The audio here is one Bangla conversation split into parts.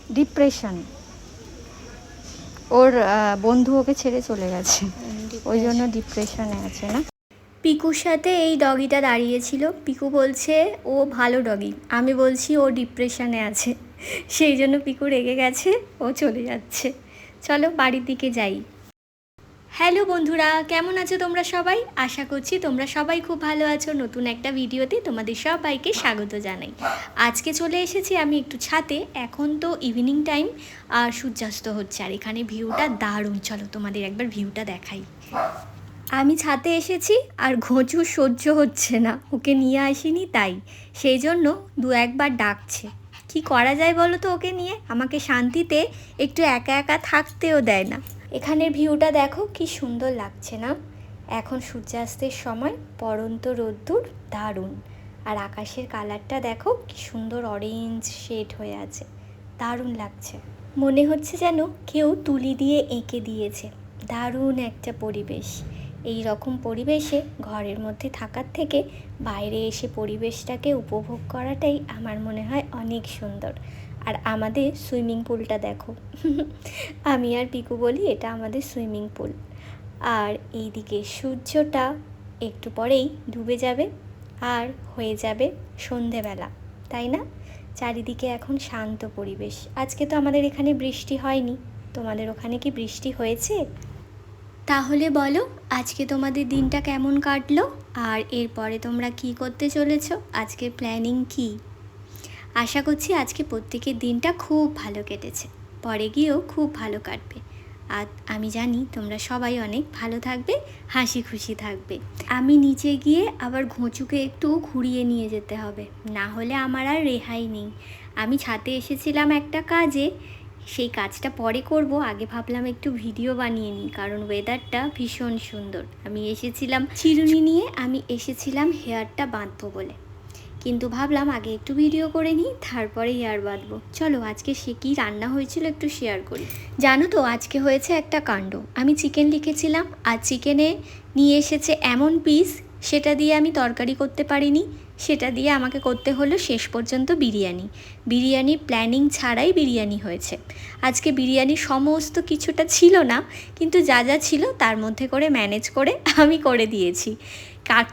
ডিপ্রেশন। ওর বন্ধু ওকে ছেড়ে চলে গেছে, ওই জন্য ডিপ্রেশনে আছে না। পিকুর সাথে এই ডগিটা দাঁড়িয়েছিল। পিকু বলছে ও ভালো ডগি, আমি বলছি ও ডিপ্রেশনে আছে, সেই জন্য পিকু রেগে গেছে, ও চলে যাচ্ছে। চলো বাড়ির দিকে যাই। হ্যালো বন্ধুরা, কেমন আছো তোমরা সবাই? আশা করছি তোমরা সবাই খুব ভালো আছো। নতুন একটা ভিডিওতে তোমাদের সবাইকে স্বাগত জানাই। আজকে চলে এসেছি আমি একটু ছাদে। এখন তো ইভিনিং টাইম আর সূর্যাস্ত হচ্ছে, আর এখানে ভিউটা দারুণ। চলো তোমাদের একবার ভিউটা দেখাই। আমি ছাদে এসেছি আর ঘোঁচু সহ্য হচ্ছে না, ওকে নিয়ে আসিনি তাই, সেই জন্য দু একবার ডাকছে। কি করা যায় বলো তো ওকে নিয়ে? আমাকে শান্তিতে একটু একা একা থাকতেও দেয় না। এখানের ভিউটা দেখো কি সুন্দর লাগছে না? এখন সূর্যাস্তের সময় পড়ন্ত রোদ্দুর, দারুণ। আর আকাশের কালারটা দেখো কি সুন্দর অরেঞ্জ শেড হয়ে আছে, দারুণ লাগছে। মনে হচ্ছে যেন কেউ তুলি দিয়ে এঁকে দিয়েছে। দারুণ একটা পরিবেশ। এই রকম পরিবেশে ঘরের মধ্যে থাকার থেকে বাইরে এসে পরিবেশটাকে উপভোগ করাটাই আমার মনে হয় অনেক সুন্দর। আর আমাদের সুইমিং পুলটা দেখো, আমি আর পিকু বলি এটা আমাদের সুইমিং পুল। আর এইদিকে সূর্যটা একটু পরেই ডুবে যাবে আর হয়ে যাবে সন্ধেবেলা, তাই না? চারিদিকে এখন শান্ত পরিবেশ। আজকে তো আমাদের এখানে বৃষ্টি হয়নি, তোমাদের ওখানে কি বৃষ্টি হয়েছে? তাহলে বলো আজকে তোমাদের দিনটা কেমন কাটলো, আর এরপরে তোমরা কি করতে চলেছো? আজকের প্ল্যানিং কি? আশা করছি আজকে প্রত্যেকের দিনটা খুব ভালো কেটেছে, পরে গিয়েও খুব ভালো কাটবে। আর আমি জানি তোমরা সবাই অনেক ভালো থাকবে, হাসি খুশি থাকবে। আমি নিচে গিয়ে আবার ঘোঁচুকে একটু ঘুরিয়ে নিয়ে যেতে হবে, না হলে আমার আর রেহাই নেই। আমি ছাদে এসেছিলাম একটা কাজে, সেই কাজটা পরে করব, আগে ভাবলাম একটু ভিডিও বানিয়ে নিই, কারণ ওয়েদারটা ভীষণ সুন্দর। আমি এসেছিলাম চিরুনি নিয়ে, আমি এসেছিলাম হেয়ারটা বাঁধবো বলে, কিন্তু ভাবলাম আগে একটু ভিডিও করে নিই, তারপরে হেয়ার বাঁধবো। চলো আজকে সে কী রান্না হয়েছিল একটু শেয়ার করি। জানো তো আজকে হয়েছে একটা কাণ্ড। আমি চিকেন লিখেছিলাম, আর চিকেনে নিয়ে এসেছে এমন পিস, সেটা দিয়ে আমি তরকারি করতে পারিনি, সেটা দিয়ে আমাকে করতে হলো শেষ পর্যন্ত বিরিয়ানি। বিরিয়ানির প্ল্যানিং ছাড়াই বিরিয়ানি হয়েছে। আজকে বিরিয়ানির সমস্ত কিছুটা ছিল না, কিন্তু যা যা ছিল তার মধ্যে করে ম্যানেজ করে আমি করে দিয়েছি।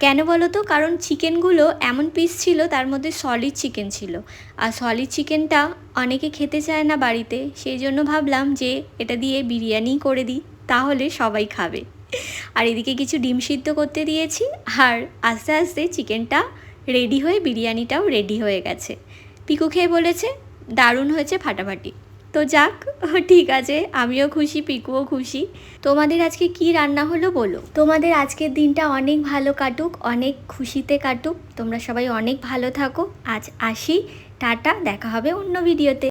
কেন বলো তো? কারণ চিকেনগুলো এমন পিস ছিল, তার মধ্যে সলিড চিকেন ছিল, আর সলিড চিকেনটা অনেকে খেতে চায় না বাড়িতে, সেই জন্য ভাবলাম যে এটা দিয়ে বিরিয়ানি করে দিই, তাহলে সবাই খাবে। আর এদিকে কিছু ডিম সিদ্ধ করতে দিয়েছি, আর আস্তে আস্তে চিকেনটা রেডি হয়ে বিরিয়ানিটাও রেডি হয়ে গেছে। পিকু খেয়ে বলেছে দারুণ হয়েছে, ফাটাফাটি। তো যাক, ঠিক আছে, আমিও খুশি, পিকুও খুশি। তোমাদের আজকে কি রান্না হলো বলো? তোমাদের আজকের দিনটা অনেক ভালো কাটুক, অনেক খুশিতে কাটুক। তোমরা সবাই অনেক ভালো থাকো। আজ আসি, টাটা, দেখা হবে অন্য ভিডিওতে।